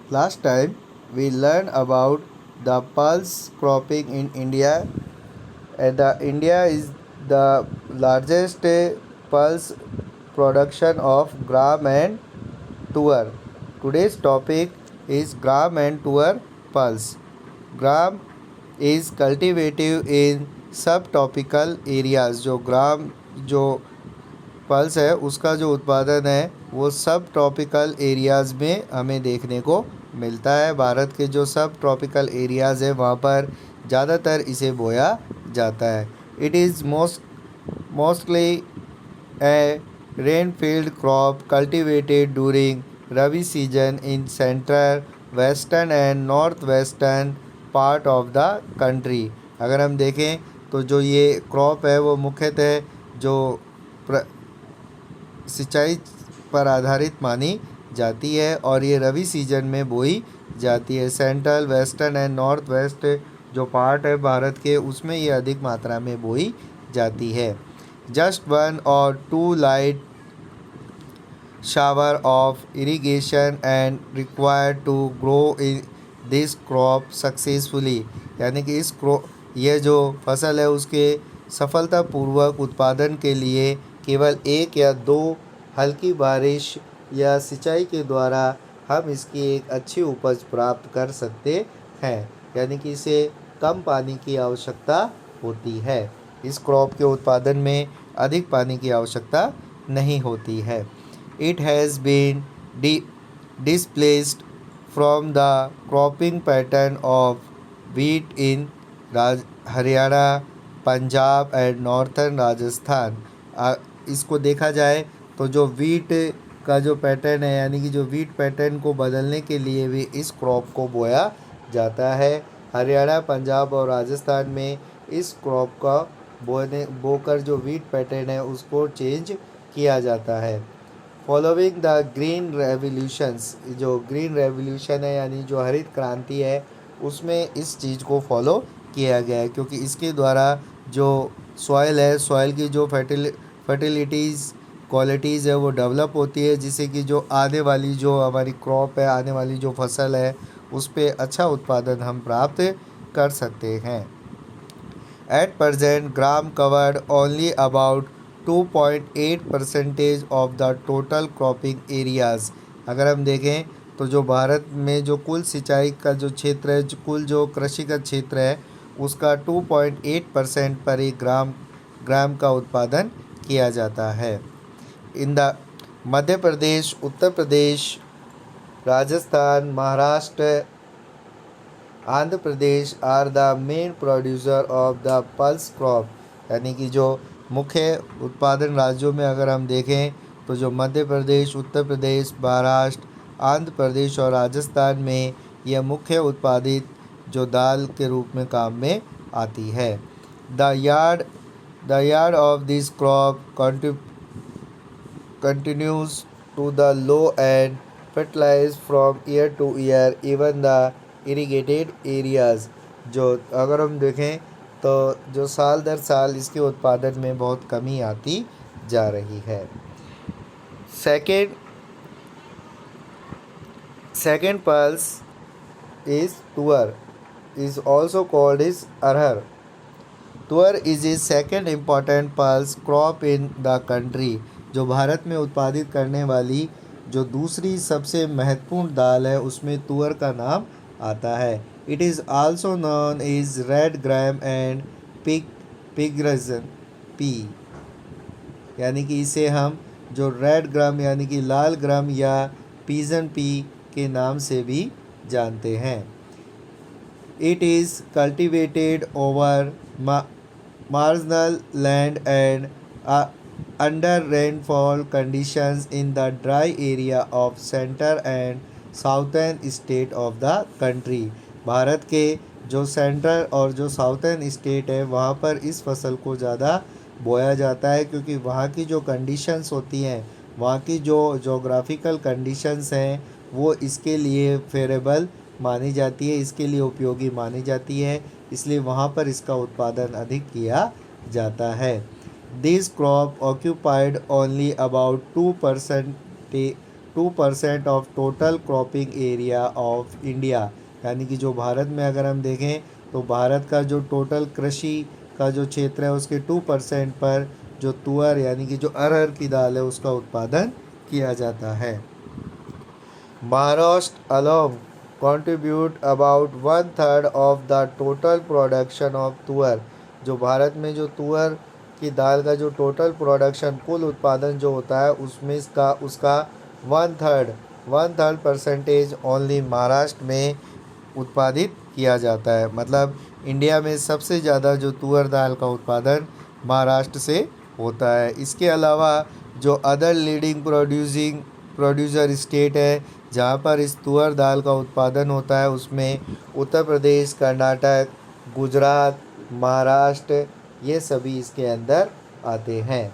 Last time we learned about the pulse cropping in India, and India is the largest pulse production of gram and tuar. Today's topic is gram and tuar pulse. Gram is cultivative in subtropical areas. जो ग्राम जो pulse है उसका जो उत्पादन है वो सब tropical areas में हमें देखने को मिलता है। भारत के जो सब ट्रॉपिकल एरियाज़ है वहाँ पर ज़्यादातर इसे बोया जाता है। It is mostly A rain field crop cultivated during rabi season in central western and north western part of the country. अगर हम देखें तो जो ये क्रॉप है वो मुख्यतः जो सिंचाई पर आधारित मानी जाती है और ये रबी सीजन में बोई जाती है। Central western and north west जो पार्ट है भारत के उसमें ये अधिक मात्रा में बोई जाती है। Just 1 or 2 light shower of irrigation and required to grow in this crop successfully. यानी कि ये जो फसल है उसके सफलतापूर्वक उत्पादन के लिए केवल 1 या 2 हल्की बारिश या सिंचाई के द्वारा हम इसकी एक अच्छी उपज प्राप्त कर सकते हैं। यानी कि इसे कम पानी की आवश्यकता होती है। इस क्रॉप के उत्पादन में अधिक पानी की आवश्यकता नहीं होती है। It has been displaced from the cropping pattern of wheat in Haryana, Punjab and northern Rajasthan. इसको देखा जाए तो जो वीट का जो पैटर्न है यानी कि जो वीट पैटर्न को बदलने के लिए भी इस क्रॉप को बोया जाता है। हरियाणा, पंजाब और राजस्थान में इस क्रॉप का बोकर जो वीट पैटर्न है उसको चेंज किया जाता है। फॉलोइंग द ग्रीन रेवोल्यूशंस, जो ग्रीन रेवोल्यूशन है यानी जो हरित क्रांति है उसमें इस चीज़ को फॉलो किया गया है, क्योंकि इसके द्वारा जो सॉइल है, सॉइल की जो फर्टिलिटीज़ क्वालिटीज़ है वो डेवलप होती है, जिससे कि जो आने वाली जो हमारी क्रॉप है, आने वाली जो फसल है उस पर अच्छा उत्पादन हम प्राप्त कर सकते हैं। At present gram covered only about 2.8% of the total cropping areas. अगर हम देखें तो जो भारत में जो कुल सिंचाई का जो क्षेत्र है, कुल जो कृषि का क्षेत्र है उसका 2.8% पर एक ग्राम का उत्पादन किया जाता है। In the Madhya Pradesh, Uttar Pradesh, Rajasthan, Maharashtra, Andhra Pradesh are the main producer of the pulse crop. यानी कि जो मुख्य उत्पादन राज्यों में अगर हम देखें तो जो मध्य प्रदेश, उत्तर प्रदेश, महाराष्ट्र, आंध्र प्रदेश और राजस्थान में यह मुख्य उत्पादित जो दाल के रूप में काम में आती है। The yard of this crop continues to the low and fertilized from year to year even the irrigated areas। जो अगर हम देखें तो जो साल दर साल इसके उत्पादन में बहुत कमी आती जा रही है। Second pulse is tuar, is also called as arhar। तुअर is a second important pulse crop in the country. जो भारत में उत्पादित करने वाली जो दूसरी सबसे महत्वपूर्ण दाल है उसमें तुअर का नाम आता है। It is also known as red gram and pigeon pea. यानी कि इसे हम जो रेड ग्राम यानी कि लाल ग्राम या पीजन पी के नाम से भी जानते हैं। It is cultivated over marginal land and under rainfall conditions in the dry area of center and southern state of the country। Bharat के जो सेंट्रल और जो साउथर्न स्टेट है वहाँ पर इस फसल को ज़्यादा बोया जाता है, क्योंकि वहाँ की जो कंडीशंस होती हैं, वहाँ की जो जोग्राफिकल कंडीशंस हैं वो इसके लिए फेवरेबल मानी जाती है, इसके लिए उपयोगी मानी जाती है, इसलिए वहाँ पर इसका उत्पादन अधिक किया जाता है। This crop occupied only about 2% 2% of total cropping area of India. यानी कि जो भारत में अगर हम देखें तो भारत का जो टोटल कृषि का जो क्षेत्र है उसके 2% पर जो तुअर यानी कि जो अरहर की दाल है उसका उत्पादन किया जाता है। Maharashtra along contribute about 1/3 of the total production of तुअर। जो भारत में जो तुअर की दाल का जो टोटल प्रोडक्शन कुल उत्पादन जो होता है उसमें उसका 1/3 परसेंटेज ओनली महाराष्ट्र में उत्पादित किया जाता है। मतलब इंडिया में सबसे ज़्यादा जो तुअर दाल का उत्पादन महाराष्ट्र से होता है। इसके अलावा जो अदर लीडिंग प्रोड्यूसर स्टेट है जहाँ पर इस तुअर दाल का उत्पादन होता है उसमें उत्तर प्रदेश, कर्नाटक, गुजरात, महाराष्ट्र ये सभी इसके अंदर आते हैं।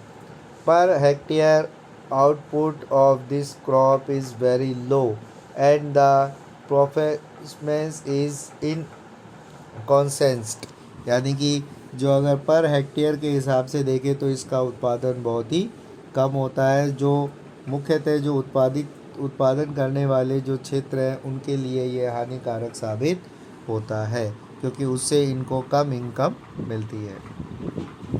Per hectare output of this crop is very low and the performance is inconsistent. यानी कि जो अगर पर हेक्टेयर के हिसाब से देखें तो इसका उत्पादन बहुत ही कम होता है। जो मुख्यतः जो उत्पादन करने वाले जो क्षेत्र हैं उनके लिए ये हानिकारक साबित होता है क्योंकि उससे इनको कम इनकम मिलती है।